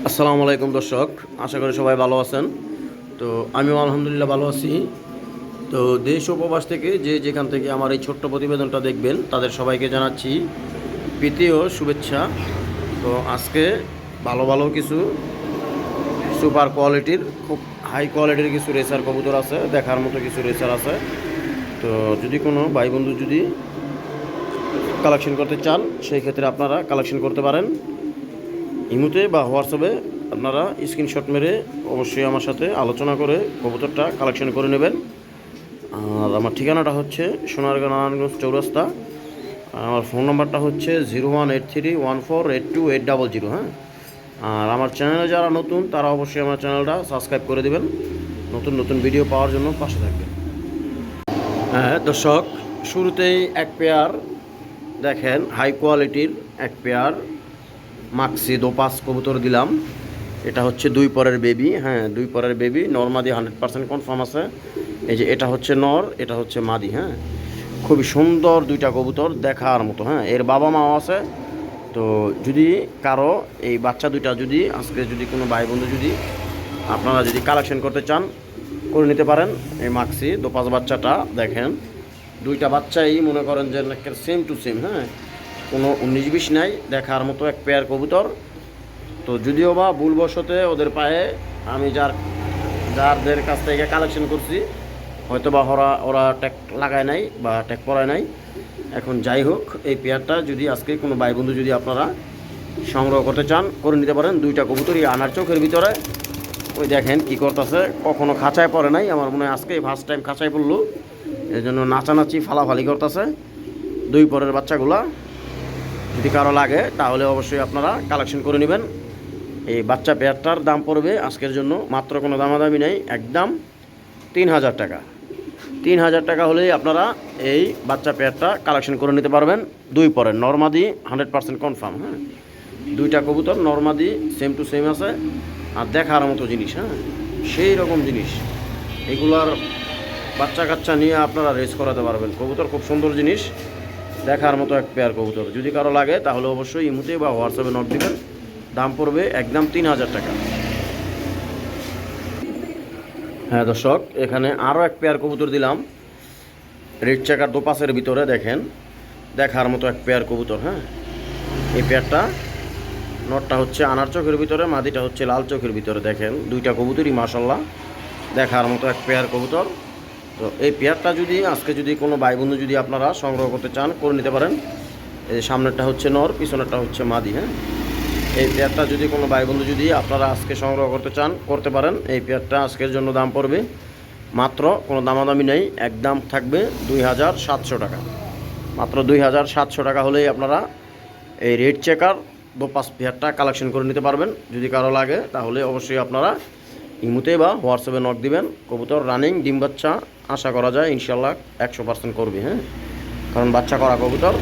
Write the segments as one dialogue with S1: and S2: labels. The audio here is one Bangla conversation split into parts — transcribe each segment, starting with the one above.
S1: আসসালামু আলাইকুম দর্শক, আশা করি সবাই ভালো আছেন। তো আমিও আলহামদুলিল্লাহ ভালো আছি। তো দেশ ও প্রবাস থেকে যে যেখান থেকে আমার এই ছোট্ট প্রতিবেদনটা দেখবেন তাদের সবাইকে জানাচ্ছি প্রীতি ও শুভেচ্ছা। তো আজকে ভালো ভালো কিছু সুপার কোয়ালিটির, খুব হাই কোয়ালিটির কিছু রেসার কবুতর আছে, দেখার মতো কিছু রেসার আছে। তো যদি কোনো ভাই বন্ধু যদি কালেকশন করতে চান সেই ক্ষেত্রে আপনারা কালেকশন করতে পারেন। ইমুতে বা হোয়াটসঅ্যাপে আপনারা স্ক্রিনশট মেরে অবশ্যই আমার সাথে আলোচনা করে কবুতরটা কালেকশন করে নেবেন। আর আমার ঠিকানাটা হচ্ছে সোনারগাঁ নারায়ণগঞ্জ চৌরাস্তা। আমার ফোন নাম্বারটা হচ্ছে 0183148280। হ্যাঁ, আর আমার চ্যানেলে যারা নতুন তারা অবশ্যই আমার চ্যানেলটা সাবস্ক্রাইব করে দেবেন, নতুন নতুন ভিডিও পাওয়ার জন্য পাশে থাকবেন। হ্যাঁ দর্শক, শুরুতেই এক পেয়ার দেখেন হাই কোয়ালিটির এক পেয়ার মাক্সি দোপাস কবুতর দিলাম। এটা হচ্ছে দুই পরের বেবি। হ্যাঁ, দুই পরের বেবি, নর মাদি 100% কনফার্ম আছে। এই যে এটা হচ্ছে নর, এটা হচ্ছে মাদি। হ্যাঁ, খুবই সুন্দর দুইটা কবুতর, দেখার মতো। হ্যাঁ, এর বাবা মাও আছে। তো যদি কারো এই বাচ্চা দুইটা যদি আজকে যদি কোনো ভাই বন্ধু যদি আপনারা যদি কালেকশন করতে চান করে নিতে পারেন। এই মাক্সি দোপাস বাচ্চাটা দেখেন, দুইটা বাচ্চাই মনে করেন যে সেম টু সেম। হ্যাঁ, কোনো 19-20 নাই, দেখার মতো এক পেয়ার কবুতর। তো যদিও বা ভুলবশতে ওদের পায়ে আমি যাদের কাছ থেকে কালেকশন করছি হয়তো বা ওরা ট্যাগ লাগায় নাই বা ট্যাগ পরায় নাই। এখন যাই হোক, এই পেয়ারটা যদি আজকে কোনো ভাই বন্ধু যদি আপনারা সংগ্রহ করতে চান করে নিতে পারেন। দুইটা কবুতরই আনার চোখের ভিতরে। ওই দেখেন কি করতেছে, কখনো খাঁচায় পড়ে নাই, আমার মনে হয় আজকেই ফার্স্ট টাইম খাঁচায় পড়লো। এই জন্য নাচানাচি ফালাফালি করতেছে দুই পরের বাচ্চাগুলা। যদি কারো লাগে তাহলে অবশ্যই আপনারা কালেকশন করে নেবেন। এই বাচ্চা পেয়ারটার দাম পড়বে আজকের জন্য মাত্র কোনো দামাদামি নেই, একদম 3000 টাকা। 3000 টাকা হলেই আপনারা এই বাচ্চা পেয়ারটা কালেকশন করে নিতে পারবেন। দুই পরের নরমাদি 100% কনফার্ম। হ্যাঁ, দুইটা কবুতর নরমাদি সেম টু সেম আছে, আর দেখার মতো জিনিস। হ্যাঁ, সেই রকম জিনিস। এগুলার বাচ্চা কাচ্চা নিয়ে আপনারা রেস করাতে পারবেন। কবুতর খুব সুন্দর জিনিস, দেখার মতো এক পেয়ার কবুতর। যদি কারো লাগে তাহলে অবশ্যই ইমুতে বা হোয়াটসঅ্যাপে নক দিবেন। দাম পড়বে একদম 3000 টাকা। হ্যাঁ দর্শক, এখানে আরও এক পেয়ার কবুতর দিলাম রেড চেকার দোপাসের ভিতরে। দেখেন, দেখার মতো এক পেয়ার কবুতর। হ্যাঁ, এই পেয়ারটা নটটা হচ্ছে আনার চোখের ভিতরে, মাদিটা হচ্ছে লাল চোখের ভিতরে। দেখেন দুইটা কবুতরই মাশাল্লাহ দেখার মতো এক পেয়ার কবুতর। তো এই পেয়ারটা যদি আজকে যদি কোনো ভাই বন্ধু যদি আপনারা সংগ্রহ করতে চান করে নিতে পারেন। এই সামনেরটা হচ্ছে নর, পিছনেরটা হচ্ছে মাদি। হ্যাঁ, এই পেয়ারটা যদি কোনো ভাই বন্ধু যদি আপনারা আজকে সংগ্রহ করতে চান করতে পারেন। এই পেয়ারটা আজকের জন্য দাম পড়বে মাত্র, কোনো দামাদামি নেই, একদম থাকবে 2700 টাকা। মাত্র 2700 টাকা হলেই আপনারা এই রেড চেকার দোপাস পেয়ারটা কালেকশন করে নিতে পারবেন। যদি কারো লাগে তাহলে অবশ্যই আপনারা ইমুতে বা হোয়াটসঅ্যাপে নক দিবেন। কবুতর রানিং ডিম বাচ্চা আশা করা যায় ইনশাল্লাহ 100% করবে। হ্যাঁ, কারণ বাচ্চা করা কবুতর,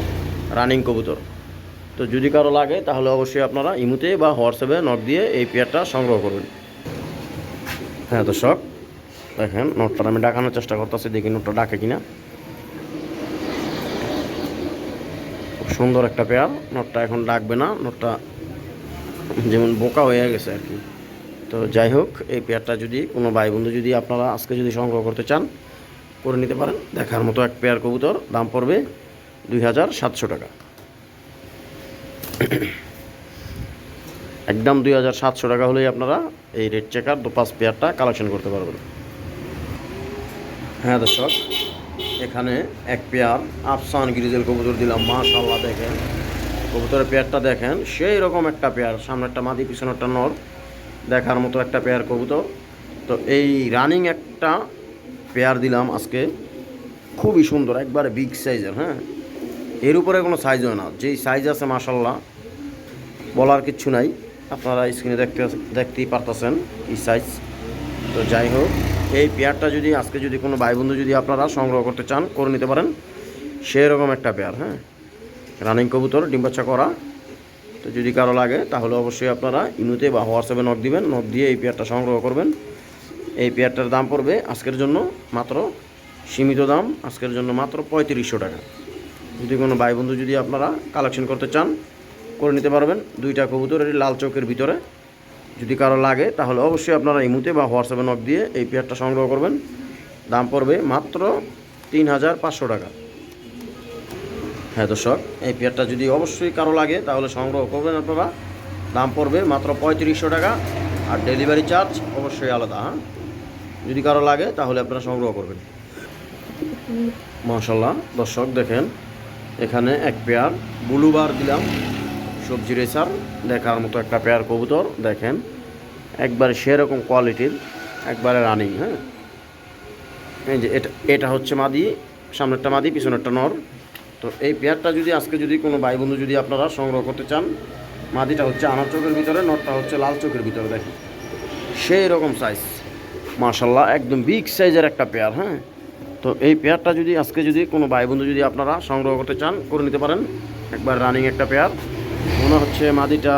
S1: রানিং কবুতর। তো যদি কারো লাগে তাহলে অবশ্যই আপনারা ইমুতে বা হোয়াটসঅ্যাপে নক দিয়ে এই পেয়ারটা সংগ্রহ করবেন। হ্যাঁ দর্শক, দেখেন নোটটা আমি ডাকানোর চেষ্টা করতেছি, দেখি নোটটা ডাকে কিনা। খুব সুন্দর একটা পেয়ার। নোটটা এখন ডাকবে না, নোটটা যেমন বোকা হয়ে গেছে আর কি। তো যাই হোক, এই পেয়ারটা যদি কোনো ভাই বন্ধু যদি আপনারা আজকে যদি সংগ্রহ করতে চান করে নিতে পারেন। দেখার মতো এক পেয়ার কবুতর, দাম পড়বে 2700 টাকা। একদম 2700 টাকা হলেই আপনারা এই রেড চেকার দোপাস পেয়ারটা কালেকশন করতে পারবেন। হ্যাঁ দর্শক, এখানে এক পেয়ার আফসান গ্রিজেল কবুতর দিলাম। মাশাআল্লাহ দেখেন কবুতরের পেয়ারটা দেখেন, সেই রকম একটা পেয়ার। সামনেরটা মাদি, পিছনেরটা নর, দেখার মতো একটা পেয়ার কবুতর। তো এই রানিং একটা পেয়ার দিলাম আজকে, খুবই সুন্দর, একবারে বিগ সাইজের। হ্যাঁ, এর উপরে কোনো সাইজও না, যেই সাইজ আছে মাশাআল্লাহ বলার কিচ্ছু নাই। আপনারা স্ক্রিনে দেখতেই পারতেছেন এই সাইজ। তো যাই হোক, এই পেয়ারটা যদি আজকে যদি কোনো ভাই বন্ধু যদি আপনারা সংগ্রহ করতে চান করে নিতে পারেন। সেরকম একটা পেয়ার। হ্যাঁ, রানিং কবুতর, ডিম বাচ্চা করা। তো যদি কারো লাগে তাহলে অবশ্যই আপনারা ইমুতে বা হোয়াটসঅ্যাপে নক দিবেন, নক দিয়ে এই পেয়ারটা সংগ্রহ করবেন। এই পেয়ারটার দাম পড়বে আজকের জন্য মাত্র, সীমিত দাম আজকের জন্য মাত্র 3500 টাকা। যদি কোনো ভাই বন্ধু যদি আপনারা কালেকশন করতে চান করে নিতে পারবেন। দুইটা কবুতর লাল চৌকের ভিতরে, যদি কারো লাগে তাহলে অবশ্যই আপনারা ইমুতে বা হোয়াটসঅ্যাপে নক দিয়ে এই পেয়ারটা সংগ্রহ করবেন। দাম পড়বে মাত্র 3500 টাকা। হ্যাঁ দর্শক, এই পেয়ারটা যদি অবশ্যই কারো লাগে তাহলে সংগ্রহ করবেন আপনারা। দাম পড়বে মাত্র 3500 টাকা, আর ডেলিভারি চার্জ অবশ্যই আলাদা। হ্যাঁ, যদি কারো লাগে তাহলে আপনারা সংগ্রহ করবেন। মাশাআল্লাহ দর্শক দেখেন, এখানে এক পেয়ার ব্লুবার দিলাম, সবজি রেসার দেখার মতো একটা পেয়ার কবুতর। দেখেন একবারে সেরকম কোয়ালিটির, একবারে রানিং। হ্যাঁ, এই যে এটা হচ্ছে মাদি, সামনেরটা মাদি, পিছনেরটা নর। তো এই পেয়ারটা যদি আজকে যদি কোনো ভাই বন্ধু যদি আপনারা সংগ্রহ করতে চান, মাদিটা হচ্ছে আনার চোখের ভিতরে, নরটা হচ্ছে লাল চোখের ভিতরে। দেখেন সেই রকম সাইজ, মাশাআল্লাহ একদম বিগ সাইজের একটা পেয়ার। হ্যাঁ, তো এই পেয়ারটা যদি আজকে যদি কোনো ভাই বন্ধু যদি আপনারা সংগ্রহ করতে চান করে নিতে পারেন। একবার রানিং একটা পেয়ার। মনে হচ্ছে মাদিটা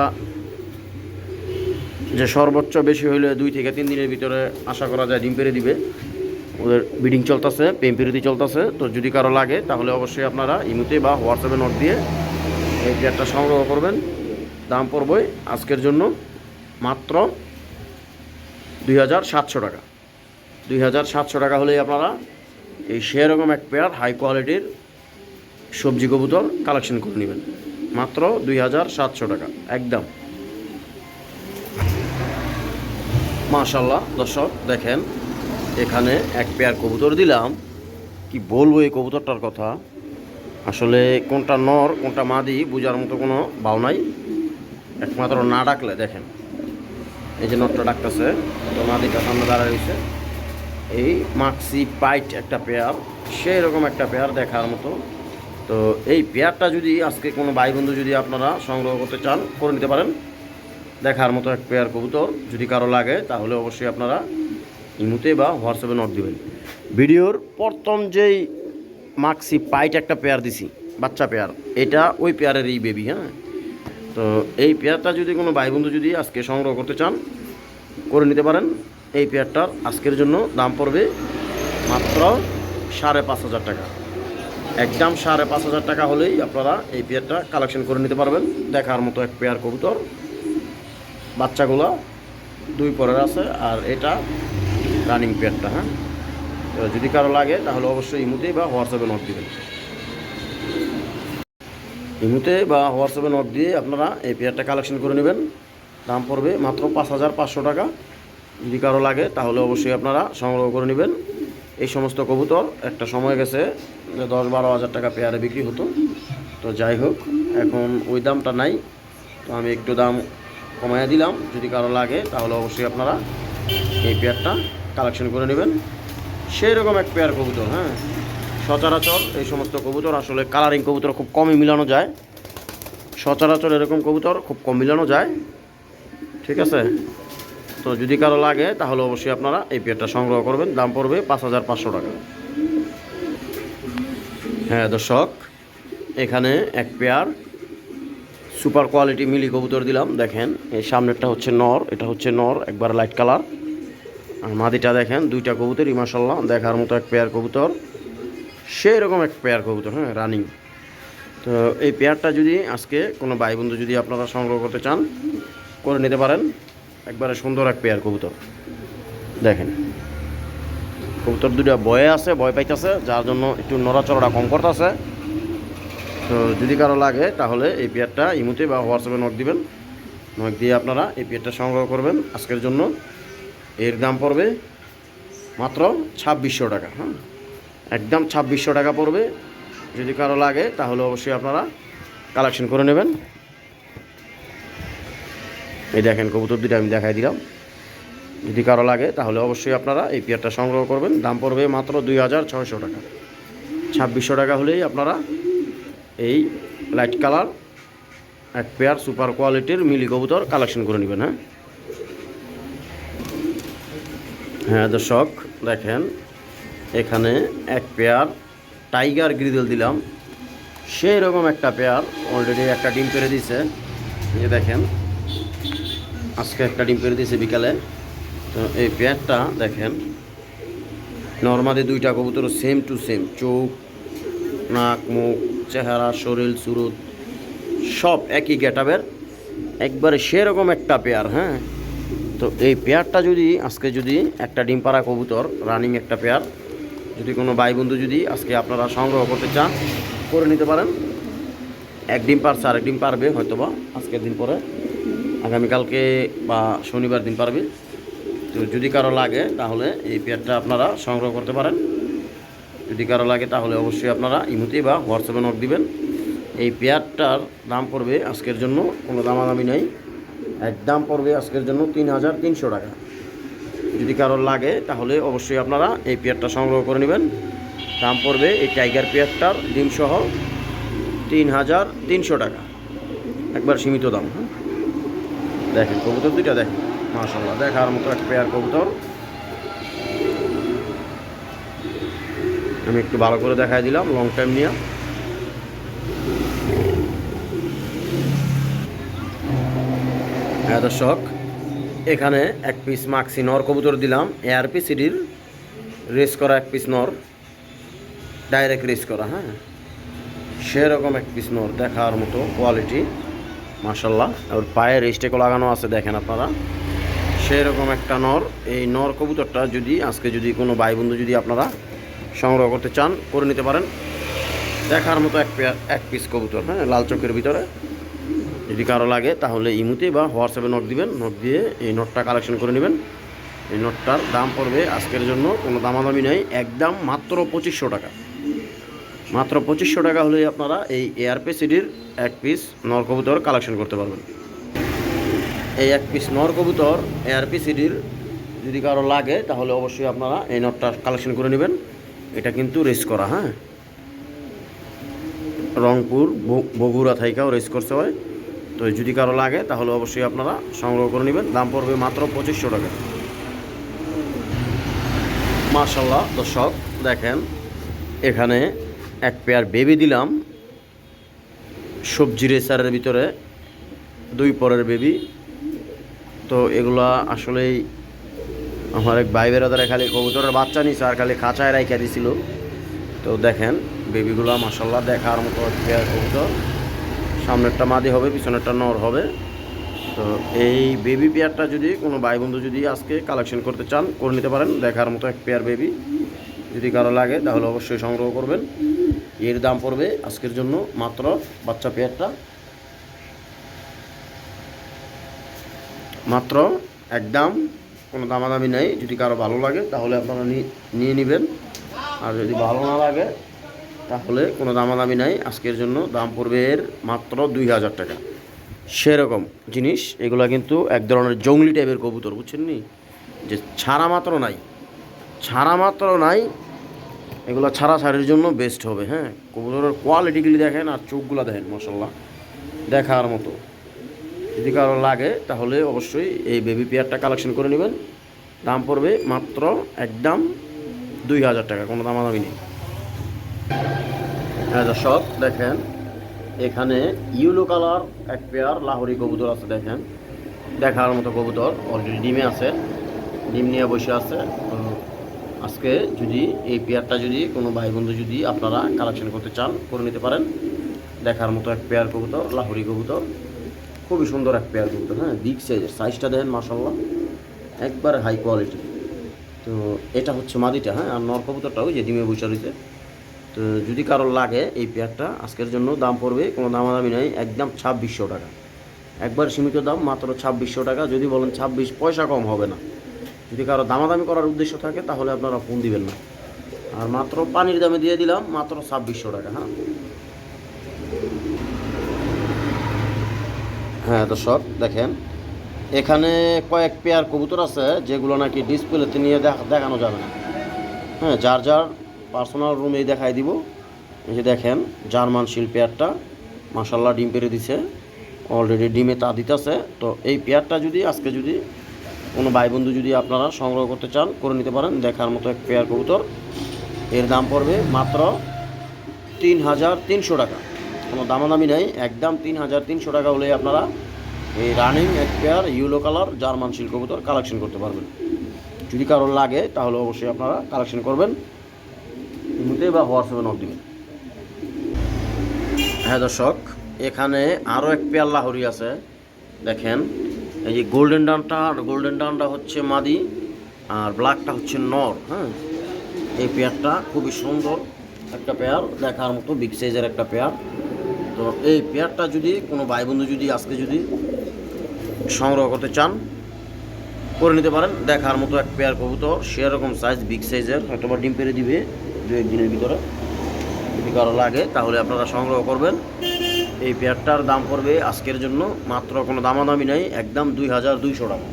S1: যে সর্বোচ্চ বেশি হইলে 2 থেকে 3 দিনের ভিতরে আশা করা যায় ডিম পেড়ে দিবে। ওদের ব্রিডিং চলতেছে, প্রেম প্রীতি চলতেছে। তো যদি কারো লাগে তাহলে অবশ্যই আপনারা ইমুতে বা হোয়াটসঅ্যাপে নোট দিয়ে এই পেয়ারটা সংগ্রহ করবেন। দাম পড়বে আজকের জন্য মাত্র 2700 টাকা। 2700 টাকা হলেই আপনারা এই সেরকম এক পেয়ার হাই কোয়ালিটির সবজি কবুতর কালেকশন করে নেবেন। মাত্র 2700 টাকা একদম। মাশাআল্লাহ দর্শক দেখেন, এখানে এক পেয়ার কবুতর দিলাম। কি বলবো এই কবুতরটার কথা, আসলে কোনটা নর কোনটা মাদি বোঝার মতো কোনো ভাও নাই। একমাত্র না ডাকলে দেখেন, এই যে নরটা ডাকতেছে, তো মাদিটা সামনে দাঁড়ায় রয়েছে। এই মাক্সি পাইট একটা পেয়ার, সেই রকম একটা পেয়ার দেখার মতো। তো এই পেয়ারটা যদি আজকে কোনো ভাই বন্ধু যদি আপনারা সংগ্রহ করতে চান করে নিতে পারেন। দেখার মতো এক পেয়ার কবুতর, যদি কারো লাগে তাহলে অবশ্যই আপনারা ইমুতে বা হোয়াটসঅ্যাপে নোট দেবেন। ভিডিওর প্রথম যেই মাক্সি পাইট একটা পেয়ার দিছি, বাচ্চা পেয়ার, এটা ওই পেয়ারেরই বেবি। হ্যাঁ, তো এই পেয়ারটা যদি কোনো ভাই বন্ধু যদি আজকে সংগ্রহ করতে চান করে নিতে পারেন। এই পেয়ারটার আজকের জন্য দাম পড়বে মাত্র 5500 টাকা। একদম 5500 টাকা হলেই আপনারা এই পেয়ারটা কালেকশন করে নিতে পারবেন। দেখার মতো এক পেয়ার কবুতর, বাচ্চাগুলো 2 পরের আছে, আর এটা রানিং পেয়ারটা। হ্যাঁ, তো যদি কারো লাগে তাহলে অবশ্যই ইমুতে বা হোয়াটসঅ্যাপে নোট দিবেন। ইমুতে বা হোয়াটসঅ্যাপে নোট দিয়ে আপনারা এই পেয়ারটা কালেকশন করে নেবেন। দাম পড়বে মাত্র 5500 টাকা। যদি কারো লাগে তাহলে অবশ্যই আপনারা সংগ্রহ করে নেবেন। এই সমস্ত কবুতর একটা সময় গেছে যে 10-12 হাজার টাকা পেয়ারে বিক্রি হতো। তো যাই হোক, এখন ওই দামটা নাই, তো আমি একটু দাম কমাইয়া দিলাম। যদি কারো লাগে তাহলে অবশ্যই আপনারা এই পেয়ারটা কালেকশন করে নেবেন। সেই রকম এক পেয়ার কবুতর। হ্যাঁ, সচরাচর এই সমস্ত কবুতর আসলে কালারিং কবুতর খুব কমই মিলানো যায়। সচরাচর এরকম কবুতর খুব কম মিলানো যায়। ঠিক আছে, তো যদি কারো লাগে তাহলে অবশ্যই আপনারা এই পেয়ারটা সংগ্রহ করবেন। দাম পড়বে 5500 টাকা। হ্যাঁ দর্শক, এখানে এক পেয়ার সুপার কোয়ালিটি মিলি কবুতর দিলাম। দেখেন এই সামনেরটা হচ্ছে নর, এটা হচ্ছে নর, একবার লাইট কালার। আর মাদিটা দেখেন, 2টা কবুতরই মাশাআল্লাহ দেখার মতো এক পেয়ার কবুতর, সেই রকম এক পেয়ার কবুতর। হ্যাঁ, রানিং। তো এই পেয়ারটা যদি আজকে কোনো ভাই বন্ধু যদি আপনারা সংগ্রহ করতে চান করে নিতে পারেন। একবারে সুন্দর এক পেয়ার কবুতর। দেখেন কবুতর 2টা ভয়ে আছে, ভয় পাইতেছে, যার জন্য একটু নড়াচড়াটা কম করতেছে। তো যদি কারো লাগে তাহলে এই পেয়ারটা ইমুতে বা হোয়াটসঅ্যাপে নোট দিবেন। নোট দিয়ে আপনারা এই পেয়ারটা সংগ্রহ করবেন আজকের জন্য। এর দাম পড়বে মাত্র 2600 টাকা। হ্যাঁ, একদম 2600 টাকা পড়বে। যদি কারো লাগে তাহলে অবশ্যই আপনারা কালেকশন করে নেবেন। এই দেখেন কবুতর 2টা আমি দেখাই দিলাম। যদি কারো লাগে তাহলে অবশ্যই আপনারা এই পেয়ারটা সংগ্রহ করবেন। দাম পড়বে মাত্র 2600 টাকা। 2600 টাকা হলেই আপনারা এই লাইট কালার এক পেয়ার সুপার কোয়ালিটির মিলি কবুতর কালেকশন করে নেবেন। হ্যাঁ, হ্যাঁ দর্শক দেখেন, এখানে এক পেয়ার টাইগার গ্রিজেল দিলাম। সেই রকম একটা পেয়ার, অলরেডি একটা ডিম পেড়ে দিয়েছে। এই দেখেন আজকে একটা ডিম পেড়ে দিয়েছে বিকালে। তো এই পেয়ারটা দেখেন, নর্মালি 2টা কবুতর সেম টু সেম, চোখ, নাক, মুখ, চেহারা, শরীর, সুরত সব একই গেটাবের, একবারে সেরকম একটা পেয়ার। হ্যাঁ, তো এই পেয়ারটা যদি আজকে যদি একটা ডিম পাড়া কবুতর রানিং একটা পেয়ার যদি কোনো ভাই বন্ধু যদি আজকে আপনারা সংগ্রহ করতে চান করে নিতে পারেন। এক ডিম পারছে, আরেক ডিম পারবে হয়তোবা আজকের দিন পরে, আগামীকালকে বা শনিবার দিন পারবে। তো যদি কারো লাগে তাহলে এই পেয়ারটা আপনারা সংগ্রহ করতে পারেন। যদি কারো লাগে তাহলে অবশ্যই আপনারা ইমোতে বা হোয়াটসঅ্যাপে নক দিবেন। এই পেয়ারটার দাম পড়বে আজকের জন্য, কোনো দামাদামি নেই, একদম পড়বে আজকের জন্য 3300 টাকা। যদি কারো লাগে তাহলে অবশ্যই আপনারা এই পেয়ারটা সংগ্রহ করে নেবেন। দাম পড়বে এই টাইগার পেয়ারটার ডিমসহ 3300 টাকা, একবার সীমিত দাম। হ্যাঁ, দেখেন কবুতর দুইটা দেখেন, মাশাআল্লাহ দেখার মতো এক পেয়ার কবুতর। আমি একটু ভালো করে দেখাই দিলাম লং টাইম নিয়ে। হ্যাঁ দর্শক, এখানে এক পিস মাক্সি নর কবুতর দিলাম, এআরপি সিডির রেস করা এক পিস নর, ডাইরেক্ট রেস করা। হ্যাঁ, সেরকম এক পিস নর দেখার মতো কোয়ালিটি, মাশাআল্লাহ। আর পায়ে রেস্টেকও লাগানো আছে দেখেন আপনারা, সেরকম একটা নর। এই নর কবুতরটা যদি আজকে যদি কোনো ভাই বন্ধু যদি আপনারা সংগ্রহ করতে চান করে নিতে পারেন। দেখার মতো এক পিস কবুতর। হ্যাঁ, লাল চোখের ভিতরে। যদি কারো লাগে তাহলে ইমুতে বা হোয়াটসঅ্যাপে নক দিবেন, নক দিয়ে এই নোটটা কালেকশন করে নেবেন। এই নোটটার দাম পড়বে আজকের জন্য কোনো দামাদামি নেই, একদম মাত্র 2500 টাকা। মাত্র 2500 টাকা হলেই আপনারা এই এআরপি সিডির এক পিস নর কবুতর কালেকশন করতে পারবেন। এই এক পিস নর কবুতর এআরপি সিডির যদি কারো লাগে তাহলে অবশ্যই আপনারা এই নটটা কালেকশন করে নেবেন। এটা কিন্তু রেস করা। হ্যাঁ, রংপুর বগুড়া থাইকাও রেস করতে হয়। তো যদি কারো লাগে তাহলে অবশ্যই আপনারা সংগ্রহ করে নেবেন। দাম পড়বে মাত্র 2500 টাকা। মাশাআল্লাহ দর্শক দেখেন, এখানে এক পেয়ার বেবি দিলাম, সবজি রেসারের ভিতরে 2 পরের বেবি। তো এগুলা আসলেই আমার এক ভাই বেরাদারে খালি কবুতরের বাচ্চা নিছে আর খালি খাঁচায় রাইখা দিছিল। তো দেখেন বেবিগুলা মাশাআল্লাহ দেখার মতো পেয়ার কবুতর। সামনেরটা মাদি হবে, পিছনেরটা নর হবে। তো এই বেবি পেয়ারটা যদি কোনো ভাই বন্ধু যদি আজকে কালেকশন করতে চান করে নিতে পারেন। দেখার মতো এক পেয়ার বেবি, যদি কারো লাগে তাহলে অবশ্যই সংগ্রহ করবেন। এর দাম পড়বে আজকের জন্য মাত্র, বাচ্চা পেয়ারটা মাত্র একদম, কোনো দামাদামি নেই। যদি কারো ভালো লাগে তাহলে আপনারা নিয়ে নেবেন, আর যদি ভালো না লাগে তাহলে কোনো দামাদামি নাই। আজকের জন্য দাম পড়বে এর মাত্র 2000 টাকা। সেরকম জিনিস এগুলো কিন্তু এক ধরনের জঙ্গলি টাইপের কবুতর, বুঝছেন নি, যে ছাড়া মাত্র নাই, ছাড়া মাত্র নাই। এগুলো ছাড়াছাড়ির জন্য বেস্ট হবে। হ্যাঁ, কবুতরের কোয়ালিটিগুলি দেখেন আর চোখগুলো দেখেন, মাশাআল্লাহ দেখার মতো। যদি কারো লাগে তাহলে অবশ্যই এই বেবি পেয়ারটা কালেকশন করে নেবেন। দাম পড়বে মাত্র একদম 2000 টাকা, কোনো দামাদামি নেই। হ্যাঁ দর্শক দেখেন, এখানে ইয়েলো কালার এক পেয়ার লাহোরি কবুতর আছে দেখেন, দেখার মতো কবুতর। অলরেডি ডিমে আছে, ডিম নিয়ে বসে আছে। তো আজকে যদি এই পেয়ারটা যদি কোনো ভাই বন্ধু যদি আপনারা কালেকশন করতে চান করে নিতে পারেন। দেখার মতো এক পেয়ার কবুতর, লাহোরি কবুতর, খুবই সুন্দর এক পেয়ার কবুতর। হ্যাঁ, বিগ সাইজের, সাইজটা দেখেন মাশাআল্লাহ একবার হাই কোয়ালিটি। তো এটা হচ্ছে মাদিটা। হ্যাঁ, আর নর কবুতরটাও যে ডিমে বসে রয়েছে। তো যদি কারোর লাগে এই পেয়ারটা আজকের জন্য দাম পড়বে, কোনো দামাদামি নেই, একদম 2600 টাকা, একবার সীমিত দাম মাত্র 2600 টাকা। যদি বলেন 26 পয়সা কম হবে না। যদি কারো দামাদামি করার উদ্দেশ্য থাকে তাহলে আপনারা ফোন দিবেন না। আর মাত্র পানির দামে দিয়ে দিলাম মাত্র 2600 টাকা। হ্যাঁ, হ্যাঁ দর্শক দেখেন, এখানে কয়েক পেয়ার কবুতর আছে যেগুলো নাকি ডিসপ্লেতে নিয়ে দেখানো যাবে না। হ্যাঁ, যার যার পার্সোনাল রুমেই দেখাই দিব। এই যে দেখেন জার্মান শিল পেয়ারটা, মাশাআল্লাহ ডিম পেরে দিছে, অলরেডি ডিমে তা দিতেছে। তো এই পেয়ারটা যদি আজকে যদি কোনো ভাই বন্ধু যদি আপনারা সংগ্রহ করতে চান করে নিতে পারেন। দেখার মতো এক পেয়ার কবুতর, এর দাম পড়বে মাত্র 3300 টাকা, কোনো দামাদামি নেই, একদম 3300 টাকা হলে আপনারা এই রানিং এক পেয়ার ইয়েলো কালার জার্মান শিল কবুতর কালেকশন করতে পারবেন। যদি কারো লাগে তাহলে অবশ্যই আপনারা কালেকশন করবেন, ইমোতে বা হোয়াটসঅ্যাপে নক দিবেন। হ্যাঁ দর্শক, এখানে আরও এক পেয়ার লাহোরি আছে দেখেন, এই যে গোল্ডেন ডানটা হচ্ছে মাদি আর ব্ল্যাকটা হচ্ছে নর। হ্যাঁ, এই পেয়ারটা খুবই সুন্দর একটা পেয়ার, দেখার মতো বিগ সাইজের একটা পেয়ার। তো এই পেয়ারটা যদি কোনো ভাই বন্ধু যদি আজকে যদি সংগ্রহ করতে চান করে নিতে পারেন। দেখার মতো এক পেয়ার কবুতর, সেরকম সাইজ বিগ সাইজের, হয়তো বা ডিম পেড়ে দিবে 2-1 দিনের ভিতরে। যদি কারো লাগে তাহলে আপনারা সংগ্রহ করবেন। এই পেয়ারটার দাম পড়বে আজকের জন্য মাত্র, কোনো দামাদামি নেই, একদম 2200 টাকা,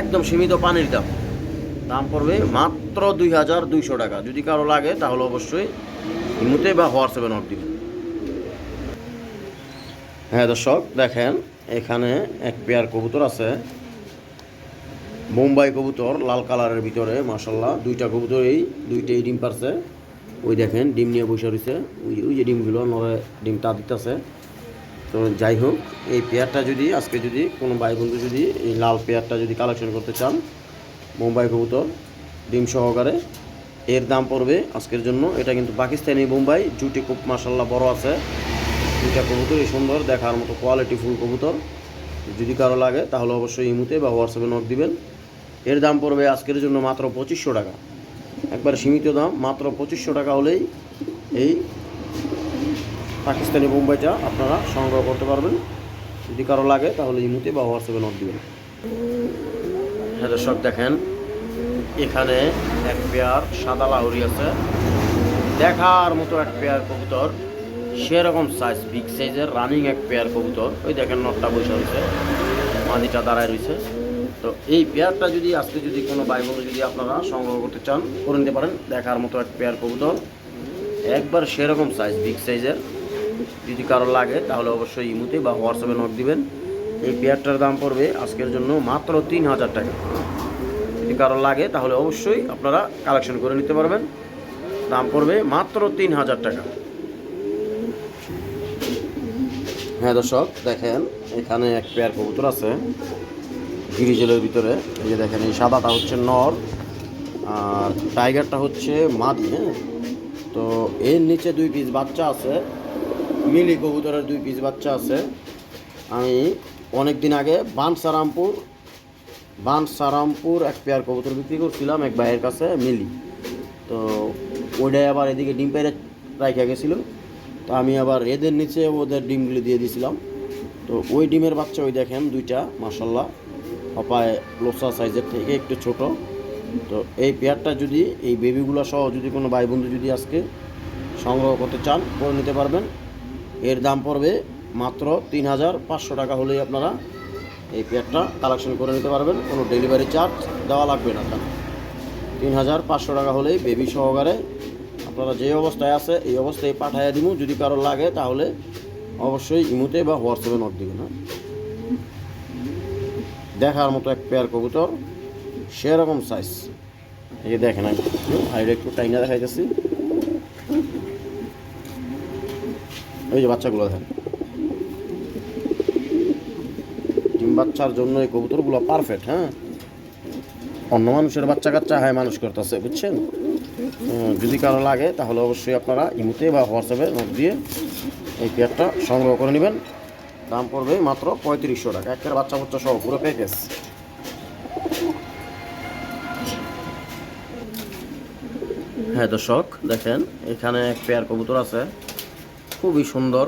S1: একদম সীমিত পানির দাম। দাম পড়বে মাত্র 2200 টাকা। যদি কারো লাগে তাহলে অবশ্যই ইমুতে বা হোয়াটসঅ্যাপে নক দিবেন। হ্যাঁ দর্শক, দেখেন এখানে এক পেয়ার কবুতর আছে, বোম্বাই কবুতর, লাল কালারের ভিতরে। মাশাল্লাহ, দুইটা কবুতরই দুইটাই ডিম পারছে। ওই দেখেন ডিম নিয়ে বসে রয়েছে, ওই যে ডিমগুলো নরে ডিমটা দিতেছে। তো যাই হোক, এই পেয়ারটা যদি আজকে যদি কোনো ভাই বন্ধু যদি এই লাল পেয়ারটা যদি কালেকশন করতে চান, বোম্বাই কবুতর ডিম সহকারে, এর দাম পড়বে আজকের জন্য, এটা কিন্তু পাকিস্তানি বোম্বাই, জুটি খুব মাশাল্লাহ বড় আছে। দুইটা কবুতরই সুন্দর, দেখার মতো কোয়ালিটি ফুল কবুতর। যদি কারো লাগে তাহলে অবশ্যই ইমুতে বা হোয়াটসঅ্যাপে নক দিবেন। এর দাম পড়বে আজকের জন্য মাত্র 2500 টাকা, একবার সীমিত দাম, মাত্র 2500 টাকা হলেই এই পাকিস্তানি বোম্বাইটা আপনারা সংগ্রহ করতে পারবেন। যদি কারো লাগে তাহলে ইমুতে বা হোয়াটসঅ্যাপে নক দিবেন। হ্যাঁ দর্শক, দেখেন এখানে এক পেয়ার সাদা লাহোরি আছে, দেখার মতো এক পেয়ার কবুতর, সেরকম সাইজ বিগ সাইজের রানিং এক পেয়ার কবুতর। ওই দেখেন নটটা বসে রয়েছে, মাদিটা দাঁড়ায় রয়েছে। তো এই পেয়ারটা যদি আজকে যদি কোনো ভাই বন্ধু যদি আপনারা সংগ্রহ করতে চান করে নিতে পারেন। দেখার মতো এক পেয়ার কবুতর, একবার সেরকম সাইজ বিগ সাইজের। যদি কারো লাগে তাহলে অবশ্যই ইমুতে বা হোয়াটসঅ্যাপে নক দিবেন। এই পেয়ারটার দাম পড়বে আজকের জন্য মাত্র 3000 টাকা। যদি কারো লাগে তাহলে অবশ্যই আপনারা কালেকশন করে নিতে পারবেন। দাম পড়বে মাত্র 3000 টাকা। হ্যাঁ দর্শক, দেখেন এখানে এক পেয়ার কবুতর আছে গিরিজেলের ভিতরে। এই যে দেখেন, এই সাদাটা হচ্ছে নর আর টাইগারটা হচ্ছে মাদি। হ্যাঁ, তো এর নিচে 2 পিস বাচ্চা আছে, মিলি কবুতরের 2 পিস বাচ্চা আছে। আমি অনেক দিন আগে বানসারামপুর এক পেয়ার কবুতর বিক্রি করছিলাম এক ভাইয়ের কাছে, মিলি। তো ওইটাই আবার এদিকে ডিম পেড়ে রাখা গেছিলো, তো আমি আবার এদের নিচে ওদের ডিমগুলি দিয়ে দিয়েছিলাম। তো ওই ডিমের বাচ্চা ওই দেখেন দুইটা, মাশাল্লাহ হপায় লোসা সাইজের থেকে একটু ছোট। তো এই পেয়ারটা যদি এই বেবিগুলো সহ যদি কোনো ভাই বন্ধু যদি আজকে সংগ্রহ করতে চান করে নিতে পারবেন। এর দাম পড়বে মাত্র 3500 টাকা হলেই আপনারা এই পেয়ারটা কালেকশন করে নিতে পারবেন। কোনো ডেলিভারি চার্জ দেওয়া লাগবে না। 3500 টাকা হলেই বেবি সহকারে আপনারা যে অবস্থায় আছে এই অবস্থায় পাঠাইয়া দিব। যদি কারো লাগে তাহলে অবশ্যই ইমুতে বা হোয়াটসঅ্যাপে নক দিবেন। না, দেখার মতো এক পেয়ার কবুতর, সেরকম সাইজ। এই যে দেখেন, আর একটু টাইনা দেখাইতেছি, ওই যে বাচ্চাগুলো দেখেন, ডিম বাচ্চার জন্য এই কবুতরগুলো পারফেক্ট। হ্যাঁ, অন্য মানুষের বাচ্চা কাচ্চা হয় মানুষ করতেছে, বুঝছেন। যদি কারো লাগে তাহলে অবশ্যই আপনারা ইমুতে বা হোয়াটসঅ্যাপে নোট দিয়ে এই পেয়ারটা সংগ্রহ করে নেবেন। দাম পড়বে মাত্র 3500 টাকা, একের বাচ্চা বাচ্চা সহ পুরো প্যাকেজ। হ্যাঁ দর্শক, দেখেন এখানে এক পেয়ার কবুতর আছে, খুবই সুন্দর।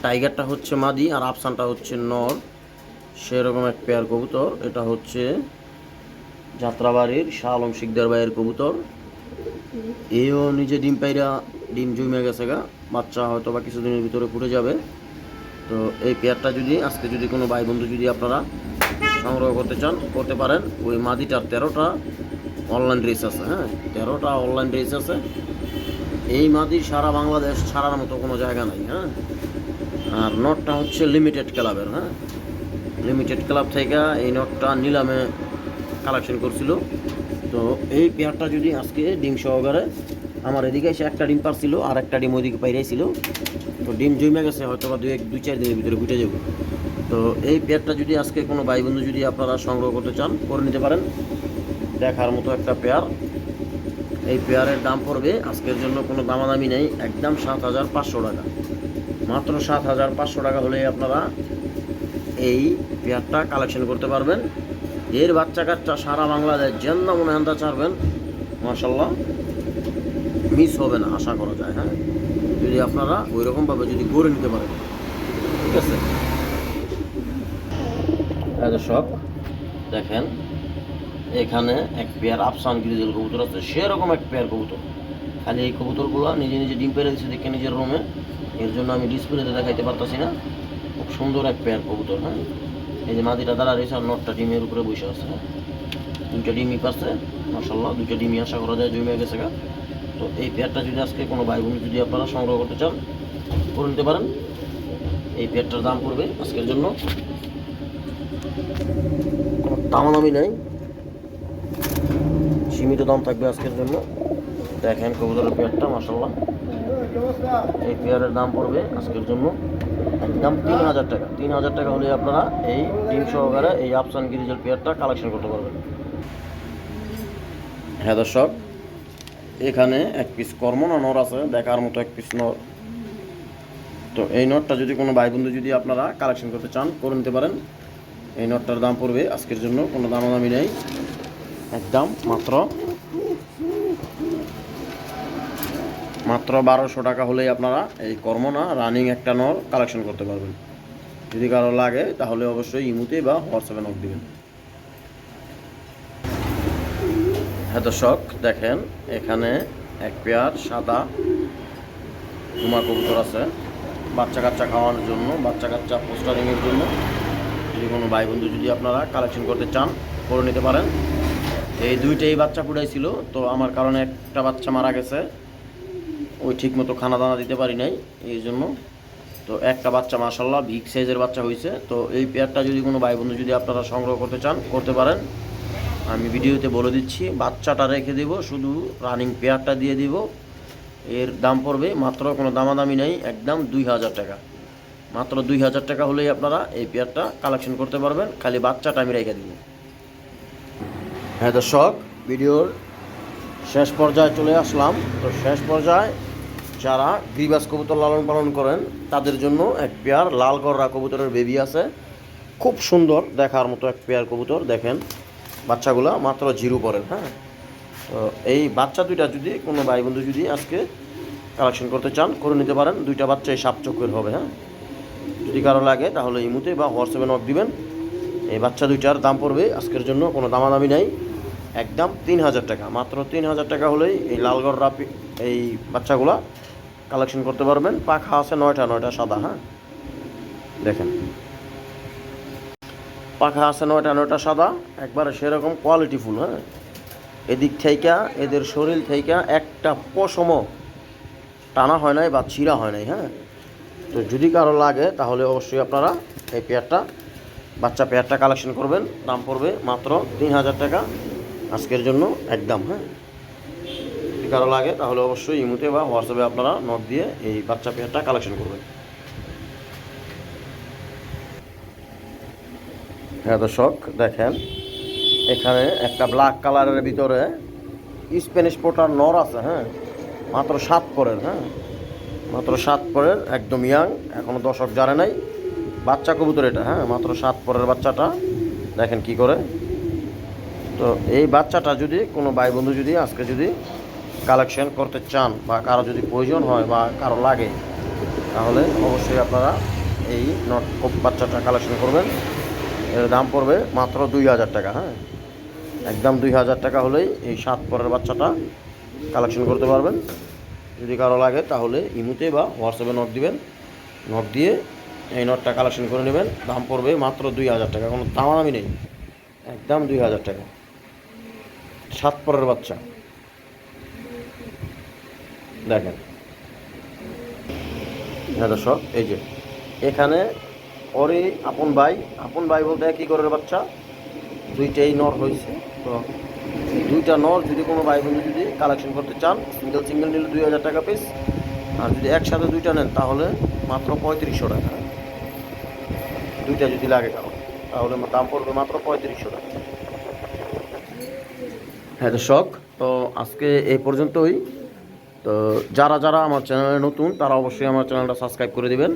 S1: টাইগারটা হচ্ছে মাদি আর আফসানটা হচ্ছে নর, সেরকম এক পেয়ার কবুতর। এটা হচ্ছে যাত্রাবাড়ির শাহ আলম শিকদার ভাইয়ের কবুতর। এও নিজে ডিম পাইরা ডিম জমে গেছে গা, বাচ্চা হয়তো বা কিছুদিনের ভিতরে ফুটে যাবে। তো এই পেয়ারটা যদি আজকে যদি কোনো ভাই বন্ধু যদি আপনারা সংগ্রহ করতে চান করতে পারেন। ওই মাদিটার 13টা অনলাইন রেস আছে। হ্যাঁ, 13টা অনলাইন রেস আছে। এই মাদির সারা বাংলাদেশ ছাড়ার মতো কোনো জায়গা নাই। হ্যাঁ, আর নটটা হচ্ছে লিমিটেড ক্লাবের। হ্যাঁ, লিমিটেড ক্লাব থেকে এই নটটা নিলামে কালেকশন করছিল। তো এই পেয়ারটা যদি আজকে ডিম সহকারে আমার এদিকে এসে একটা ডিম পারছিল আর একটা ডিম ওইদিকে পাইরাইছিল। তো ডিম জমে গেছে, হয়তো বা 2-4 দিনের ভিতরে ফুটে যাবে। তো এই পেয়ারটা যদি আজকে কোনো ভাই বন্ধু যদি আপনারা সংগ্রহ করতে চান করে নিতে পারেন। দেখার মতো একটা পেয়ার। এই পেয়ারের দাম পড়বে আজকের জন্য কোনো দামাদামি নেই, একদম 7500 টাকা। মাত্র 7500 টাকা হলেই আপনারা এই পেয়ারটা কালেকশন করতে পারবেন। এর বাচ্চা কাচ্চা সারা বাংলাদেশ যেন মনে হান্দা ছাড়বেন, মাশাল্লাহ মিস হবে না আশা করা যায়। হ্যাঁ, যদি আপনারা ওই রকমভাবে যদি গড়ে নিতে পারেন, ঠিক আছে। দর্শক দেখেন, এখানে এক পেয়ার আফসান গ্রিজেল কবুতর আছে, সেরকম এক পেয়ার কবুতর। খালি এই কবুতরগুলো নিজে নিজে ডিম পেড়ে দিচ্ছে দেখে নিজের রুমে, এর জন্য আমি ডিসপ্লেতে দেখাইতে পারতাছি না। খুব সুন্দর এক পেয়ার কবুতর। হ্যাঁ, এই যে মাদিটা দাঁড়া রয়েছে আর নটটা ডিমের উপরে বসে আছে। হ্যাঁ, দুইটা ডিমই পাচ্ছে মাশাল্লাহ, দুইটা ডিমই আশা করা যায় জমে গেছে গা। তো এই পেয়ারটা যদি আজকে কোনো ভাই বোন যদি আপনারা সংগ্রহ করতে চান করে নিতে পারেন। এই পেয়ারটার দাম পড়বে আজকের জন্য, কোনো দামাদামি নেই, সীমিত দাম থাকবে আজকের জন্য। দেখেন কবুতরের পেয়ারটা মাশাল্লাহ, এই পেয়ারের দাম পড়বে আজকের জন্য একদম 3000 টাকা। 3000 টাকা হলে আপনারা এই ডিম সহকারে এই আফসান গ্রিজেল পেয়ারটা কালেকশন করতে পারবেন। হ্যাঁ দর্শক, এখানে এক পিস কর্মনা নর আছে, দেখার মতো এক পিস নর। তো এই নটটা যদি কোনো ভাই বন্ধু যদি আপনারা কালেকশন করতে চান করে নিতে পারেন। এই নটটার দাম পড়বে আজকের জন্য কোনো দামাদামি নেই, একদম মাত্র 1200 টাকা হলেই আপনারা এই কর্মনা রানিং একটা নর কালেকশন করতে পারবেন। যদি কারো লাগে তাহলে অবশ্যই ইমুতে বা হোয়াটসঅ্যাপে নক দিবেন। হ্যাঁ দর্শক দেখেন, এখানে এক পেয়ার সাদা উমা কবুতর আছে, বাচ্চা কাচ্চা খাওয়ানোর জন্য, বাচ্চা কাচ্চা পোস্টারিংয়ের জন্য। যদি কোনো ভাই বন্ধু যদি আপনারা কালেকশন করতে চান করে নিতে পারেন। এই দুইটাই বাচ্চা ফুটাইছিল, তো আমার কারণে একটা বাচ্চা মারা গেছে, ওই ঠিক মতো খানা দানা দিতে পারি নাই এই জন্য। তো একটা বাচ্চা মাশাল্লাহ বিগ সাইজের বাচ্চা হয়েছে। তো এই পেয়ারটা যদি কোনো ভাই বন্ধু যদি আপনারা সংগ্রহ করতে চান করতে পারেন। আমি ভিডিওতে বলে দিচ্ছি, বাচ্চাটা রেখে দেব, শুধু রানিং পেয়ারটা দিয়ে দিব। এর দাম পড়বে মাত্র, কোনো দামাদামি নেই, একদম 2000 টাকা। মাত্র 2000 টাকা হলেই আপনারা এই পেয়ারটা কালেকশন করতে পারবেন, খালি বাচ্চাটা আমি রেখে দিব। হ্যাঁ দর্শক, ভিডিওর শেষ পর্যায়ে চলে আসলাম। তো শেষ পর্যায়ে যারা গ্রিবাস কবুতর লালন পালন করেন তাদের জন্য এক পেয়ার লাল গররা কবুতরের বেবি আছে, খুব সুন্দর দেখার মতো এক পেয়ার কবুতর। দেখেন বাচ্চাগুলো মাত্র 0 পরের। হ্যাঁ, তো এই বাচ্চা দুইটা যদি কোনো ভাই বন্ধু যদি আজকে কালেকশন করতে চান করে নিতে পারেন। দুইটা বাচ্চাই সাপ চোখের হবে। হ্যাঁ, যদি কারো লাগে তাহলে ইমুতে বা হোয়াটসঅ্যাপে নক দিবেন। এই বাচ্চা দুইটার দাম পড়বে আজকের জন্য কোনো দামাদামি নাই, একদম 3000 টাকা। মাত্র 3000 টাকা হলেই এই লালগড়রা এই বাচ্চাগুলা কালেকশন করতে পারবেন। পাখা আছে 9টা সাদা। হ্যাঁ, দেখেন পাখা আছে 9টা সাদা, একবারে সেরকম কোয়ালিটি ফুল। হ্যাঁ, এদিক থেকে এদের শরীর থেকে একটা পশমও টানা হয় নাই বা ছিঁড়া হয় নাই। হ্যাঁ, তো যদি কারো লাগে তাহলে অবশ্যই আপনারা এই পেয়ারটা বাচ্চা পেয়ারটা কালেকশন করবেন। দাম পড়বে মাত্র 3000 টাকা আজকের জন্য একদম। হ্যাঁ, যদি কারো লাগে তাহলে অবশ্যই ইমুতে বা হোয়াটসঅ্যাপে আপনারা নক দিয়ে এই বাচ্চা পেয়ারটা কালেকশন করবেন। হ্যাঁ দর্শক দেখেন, এখানে একটা ব্ল্যাক কালারের ভিতরে স্প্যানিশ পোটার নর আছে। হ্যাঁ, মাত্র 7 পরের। হ্যাঁ, মাত্র 7 পরের, একদম ইয়াং, এখনও দশক জারে নাই বাচ্চা কবুতর এটা। হ্যাঁ, মাত্র 7 পরের বাচ্চাটা দেখেন কি করে। তো এই বাচ্চাটা যদি কোনো ভাই বন্ধু যদি আজকে যদি কালেকশন করতে চান বা কারো যদি প্রয়োজন হয় বা কারো লাগে তাহলে অবশ্যই আপনারা এই নট বাচ্চাটা কালেকশন করবেন। এর দাম পড়বে মাত্র 2000 টাকা। হ্যাঁ, একদম 2000 টাকা হলেই এই 7 পরের বাচ্চাটা কালেকশন করতে পারবেন। যদি কারো লাগে তাহলে ইমুতে বা হোয়াটসঅ্যাপে নট দিবেন, নট দিয়ে এই নটটা কালেকশন করে নেবেন। দাম পড়বে মাত্র 2000 টাকা, কোনো দামাদামি নেই, একদম 2000 টাকা। 7 পরের বাচ্চা দেখেন। হ্যাঁ দর্শক, এই যে এখানে ওরে আপন ভাই বলতে কী করে বাচ্চা দুইটাই নর হয়েছে। তো দুইটা নর যদি কোনো ভাই বন্ধু যদি কালেকশন করতে চান সিঙ্গেল নিলে 2000 টাকা পিস, আর যদি একসাথে দুইটা নেন তাহলে মাত্র 3500 টাকা। দুইটা যদি লাগে তাহলে দাম পড়বে মাত্র 3500 টাকা। হ্যাঁ দর্শক, তো আজকে এই পর্যন্তই। তো যারা যারা আমার চ্যানেলে নতুন তারা অবশ্যই আমার চ্যানেলটা সাবস্ক্রাইব করে দিবেন।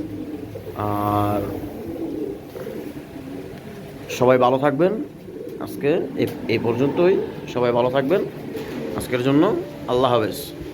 S1: আর সবাই ভালো থাকবেন। আজকে এই পর্যন্তই। সবাই ভালো থাকবেন। আজকের জন্য আল্লাহ হাফেজ।